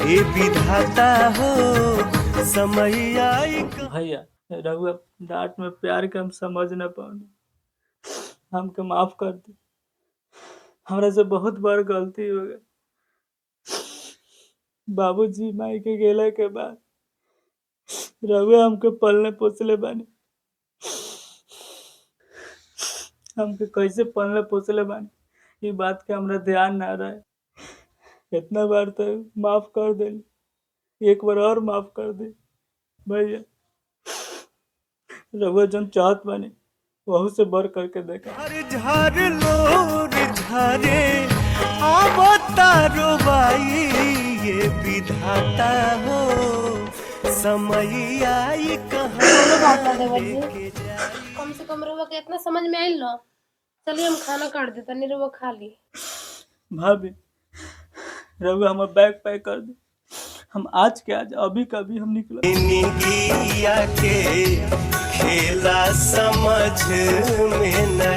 ये विधाता हो समय आई। भैया रहुआ डांट में प्यार के हम समझ न पाऊनी, हमके माफ कर दे। हमरा से बहुत बड़ गलती हो गई। बाबूजी माई के गेला के बाद रहुआ हमके पलने पोसले बानी। हमके कैसे पलने पोसले बानी ये बात के हमरा ध्यान ना रहे। इतना बार तो माफ कर दे, एक बार और माफ कर दे भैया। रहुआ जन चाहत बानी वहू से बढ़ करके देखा। हर झार लोर झारे आवतारो बाई, ये विधाता हो समय आई कोनो बात ना देवर कहाँ जी, लेके जाई। कम से कम रउआ के इतना समझ में आइल न। चलिए हम खाना काट देता, नहीं रउआ खा ली। भाभी रहुआ हमारा बैग पैक कर दे, हम आज के आज अभी कभी हम निकल। निगिया के खेला समझ में न